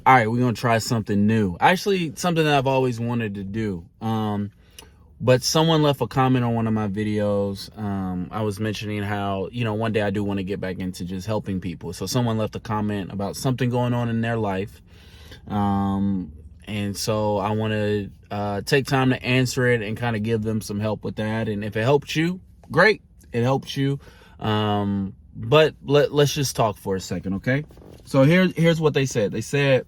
All right, we're going to try something new. Actually, something that I've always wanted to do. But someone left a comment on one of my videos. I was mentioning how, one day I do want to get back into just helping people. So someone left a comment about something going on in their life. And so I want to take time to answer it and kind of give them some help with that. And if it helps you, great. It helps you. But let's just talk for a second, okay? So here's what they said. They said,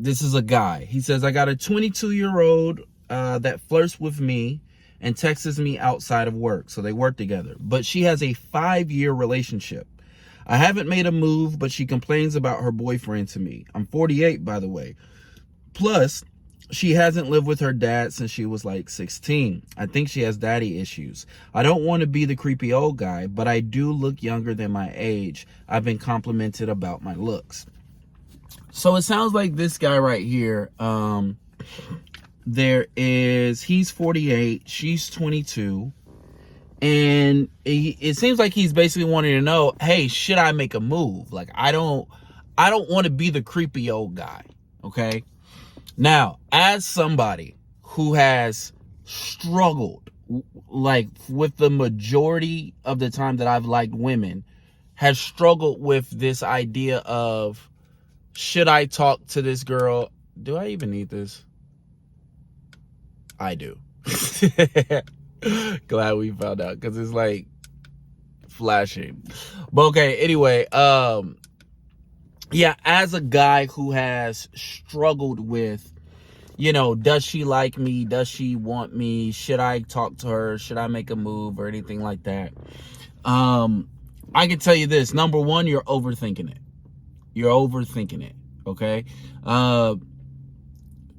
this is a guy. He says, I got a 22-year-old that flirts with me and texts me outside of work. So they work together. But she has a 5-year relationship. I haven't made a move, but she complains about her boyfriend to me. I'm 48, by the way. Plus, she hasn't lived with her dad since she was like 16. I think she has daddy issues. I don't want to be the creepy old guy, but I do look younger than my age. I've been complimented about my looks. So it sounds like this guy right here, he's 48, she's 22. And it seems like he's basically wanting to know, hey, should I make a move? Like, I don't want to be the creepy old guy, okay? Now, as somebody who has struggled, like with the majority of the time that I've liked women, has struggled with this idea of, should I talk to this girl? Do I even need this? I do. Glad we found out, because it's like flashing. But okay, anyway, yeah, as a guy who has struggled with, does she like me? Does she want me? Should I talk to her? Should I make a move or anything like that? I can tell you this. Number one, you're overthinking it. You're overthinking it, okay?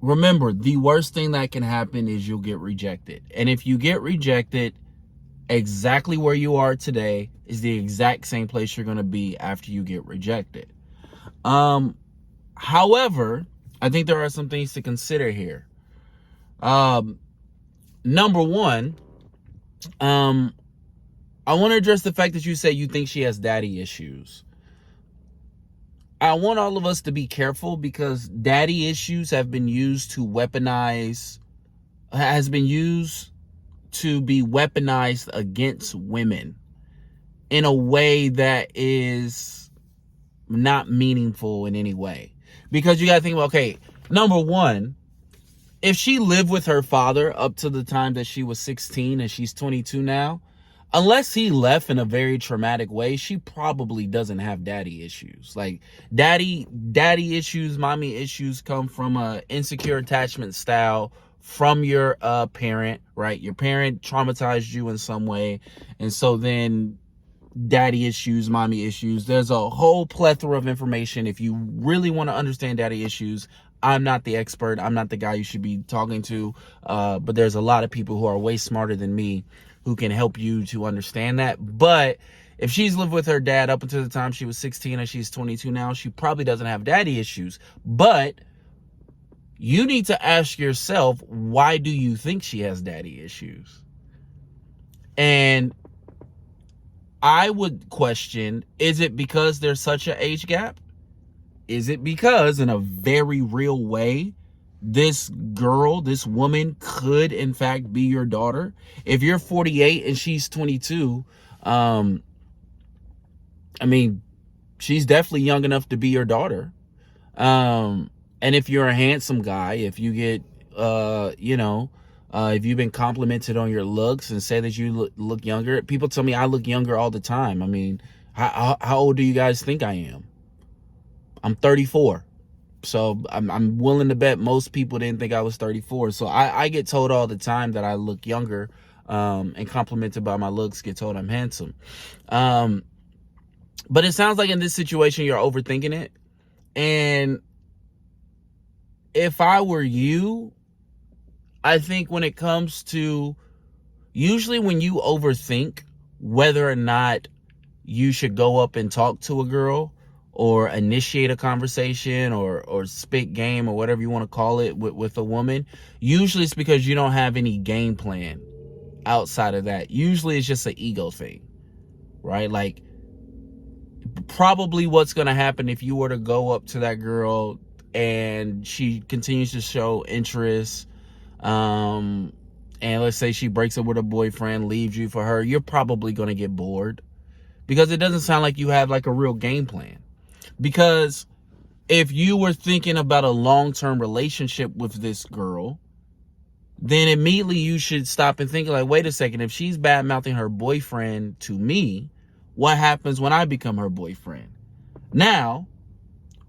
Remember, the worst thing that can happen is you'll get rejected. And if you get rejected, exactly where you are today is the exact same place you're going to be after you get rejected. However, I think there are some things to consider here. Number one, I want to address the fact that you say you think she has daddy issues. I want all of us to be careful, because daddy issues have been used to be weaponized against women in a way that is not meaningful in any way. Because you got to think about, okay, number one, if she lived with her father up to the time that she was 16 and she's 22 now, unless he left in a very traumatic way, she probably doesn't have daddy issues. Like, daddy issues, mommy issues come from a insecure attachment style from your parent, right? Your parent traumatized you in some way. And so then daddy issues, mommy issues, there's a whole plethora of information. If you really want to understand daddy issues, I'm not the expert. I'm not the guy you should be talking to. But there's a lot of people who are way smarter than me who can help you to understand that. But if she's lived with her dad up until the time she was 16 and she's 22 now, she probably doesn't have daddy issues. But you need to ask yourself, why do you think she has daddy issues? And I would question, is it because there's such an age gap? Is it because, in a very real way, this girl, this woman could in fact be your daughter? If you're 48 and she's 22, I mean, she's definitely young enough to be your daughter. And if you're a handsome guy, if you get, if you've been complimented on your looks and say that you look younger, people tell me I look younger all the time. I mean, how old do you guys think I am? I'm 34. So I'm willing to bet most people didn't think I was 34. So I get told all the time that I look younger, and complimented by my looks, get told I'm handsome. But it sounds like in this situation, you're overthinking it. And if I were you, I think when it comes to, usually when you overthink whether or not you should go up and talk to a girl, or initiate a conversation, or spit game, or whatever you want to call it, with a woman, usually it's because you don't have any game plan outside of that. Usually it's just an ego thing, right? Like, probably what's going to happen if you were to go up to that girl and she continues to show interest, and let's say she breaks up with her boyfriend, leaves you for her, you're probably going to get bored, because it doesn't sound like you have like a real game plan. Because if you were thinking about a long-term relationship with this girl, then immediately you should stop and think like, wait a second, if she's bad-mouthing her boyfriend to me, what happens when I become her boyfriend? Now,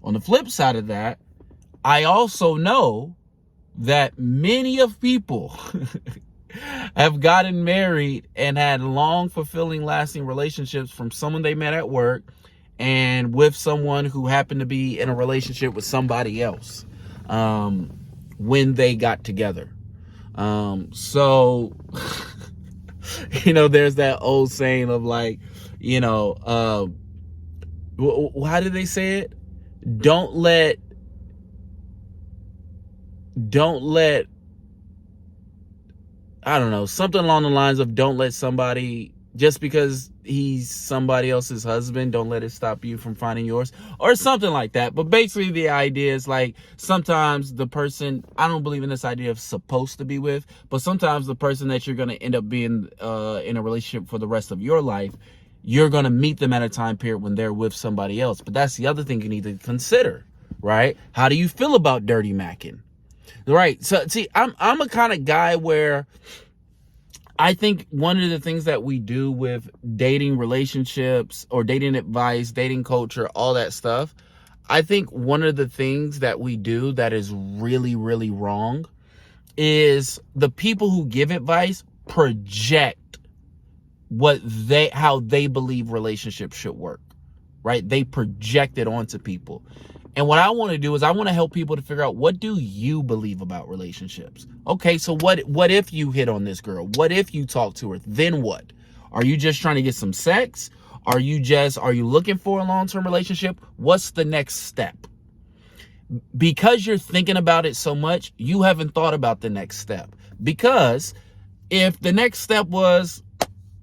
on the flip side of that, I also know that many of people have gotten married and had long, fulfilling, lasting relationships from someone they met at work and with someone who happened to be in a relationship with somebody else when they got together. So, there's that old saying of like, how did they say it? Don't let, I don't know, something along the lines of don't let somebody, just because he's somebody else's husband, don't let it stop you from finding yours, or something like that. But basically the idea is like, sometimes the person, I don't believe in this idea of supposed to be with, but sometimes the person that you're going to end up being in a relationship for the rest of your life, you're going to meet them at a time period when they're with somebody else. But that's the other thing you need to consider, right? How do you feel about dirty Mackin? Right. So see, I'm a kind of guy where I think one of the things that we do with dating relationships or dating advice, dating culture, all that stuff, I think one of the things that we do that is really, really wrong is the people who give advice project how they believe relationships should work, right? They project it onto people. And what I want to do is I want to help people to figure out, what do you believe about relationships? Okay, so what if you hit on this girl? What if you talk to her? Then what? Are you just trying to get some sex? Are you looking for a long-term relationship? What's the next step? Because you're thinking about it so much, you haven't thought about the next step. Because if the next step was,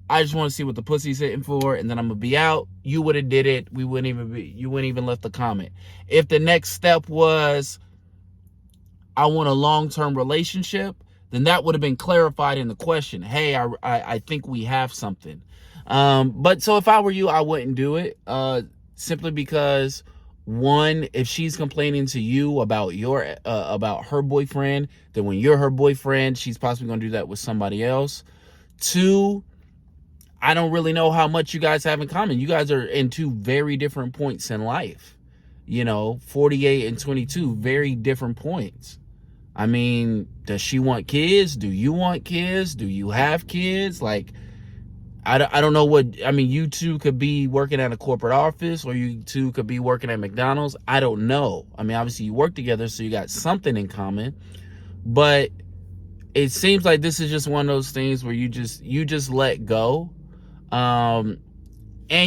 I just want to see what the pussy's hitting for, and then I'm gonna be out, you would have did it. You wouldn't even left a comment. If the next step was, I want a long-term relationship, then that would have been clarified in the question. Hey, I think we have something. But so if I were you, I wouldn't do it. Simply because, one, if she's complaining to you about about her boyfriend, then when you're her boyfriend, she's possibly gonna do that with somebody else. Two, I don't really know how much you guys have in common. You guys are in two very different points in life. 48 and 22, very different points. I mean, does she want kids? Do you want kids? Do you have kids? Like, I don't know you two could be working at a corporate office, or you two could be working at McDonald's. I don't know. I mean, obviously you work together, so you got something in common. But it seems like this is just one of those things where you just let go. And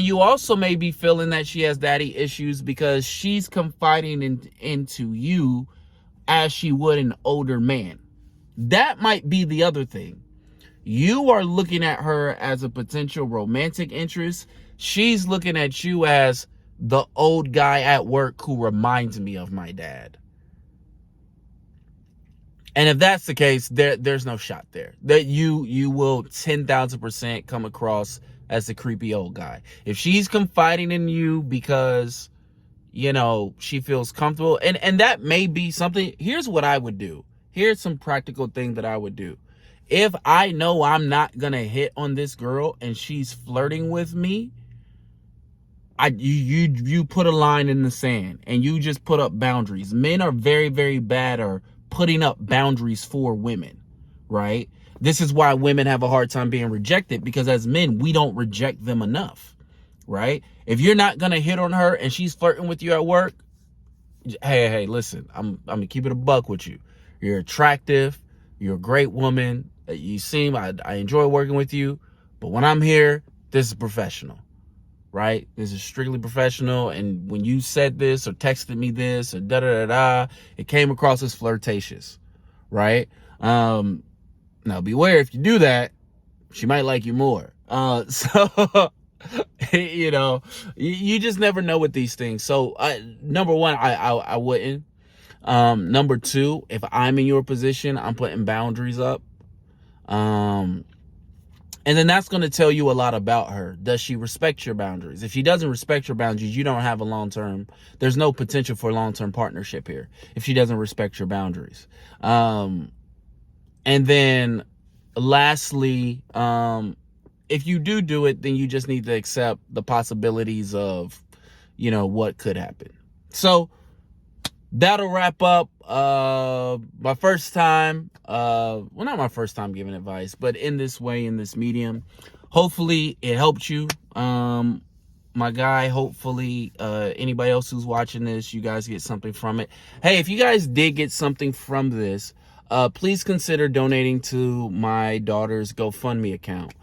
you also may be feeling that she has daddy issues because she's confiding into you as she would an older man. That might be the other thing. You are looking at her as a potential romantic interest. She's looking at you as the old guy at work who reminds me of my dad. And if that's the case, there's no shot there. That you will 10,000% come across as the creepy old guy. If she's confiding in you because, she feels comfortable, and that may be something. Here's what I would do. Here's some practical thing that I would do. If I know I'm not gonna hit on this girl and she's flirting with me, you put a line in the sand and you just put up boundaries. Men are very, very bad at putting up boundaries for women, right? This is why women have a hard time being rejected, because as men, we don't reject them enough, right? If you're not going to hit on her and she's flirting with you at work, hey, listen, I'm going to keep it a buck with you. You're attractive. You're a great woman. You seem, I enjoy working with you. But when I'm here, this is professional, right? This is strictly professional. And when you said this or texted me this or da-da-da-da, it came across as flirtatious, right? Now beware, if you do that, she might like you more. So You know, you just never know with these things. So number one, I wouldn't. Number two, if I'm in your position, I'm putting boundaries up. Um, and then that's going to tell you a lot about her. Does she respect your boundaries? If she doesn't respect your boundaries, you don't have a long-term, there's no potential for a long-term partnership here if she doesn't respect your boundaries. And then lastly, if you do it, then you just need to accept the possibilities of, what could happen. So that'll wrap up my first time, well, not my first time giving advice, but in this way, in this medium. Hopefully it helped you, my guy. Hopefully anybody else who's watching this, you guys get something from it. Hey, if you guys did get something from this, please consider donating to my daughter's GoFundMe account.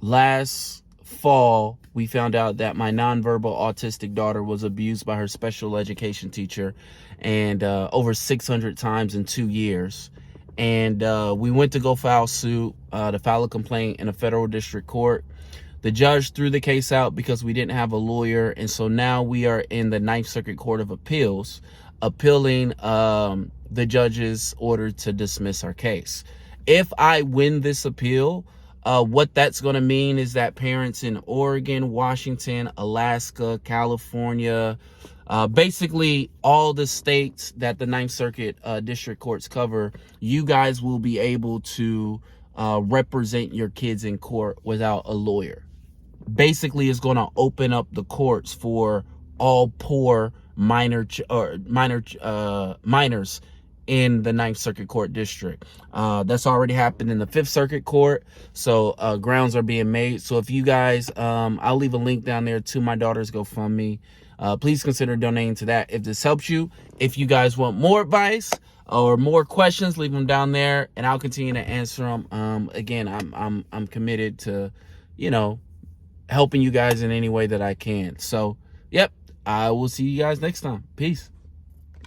Last fall, we found out that my nonverbal autistic daughter was abused by her special education teacher, and over 600 times in 2 years. And we went to go file suit, to file a complaint in a federal district court. The judge threw the case out because we didn't have a lawyer, and so now we are in the Ninth Circuit Court of Appeals, appealing the judge's order to dismiss our case. If I win this appeal, what that's going to mean is that parents in Oregon, Washington, Alaska, California, basically all the states that the Ninth Circuit district courts cover, you guys will be able to represent your kids in court without a lawyer. Basically, it's going to open up the courts for all poor minors in the Ninth Circuit Court District. That's already happened in the Fifth Circuit Court, so grounds are being made. So if you guys, I'll leave a link down there to my daughter's GoFundMe. Please consider donating to that if this helps you. If you guys want more advice or more questions, leave them down there, and I'll continue to answer them. Again, I'm committed to, helping you guys in any way that I can. So, yep, I will see you guys next time. Peace.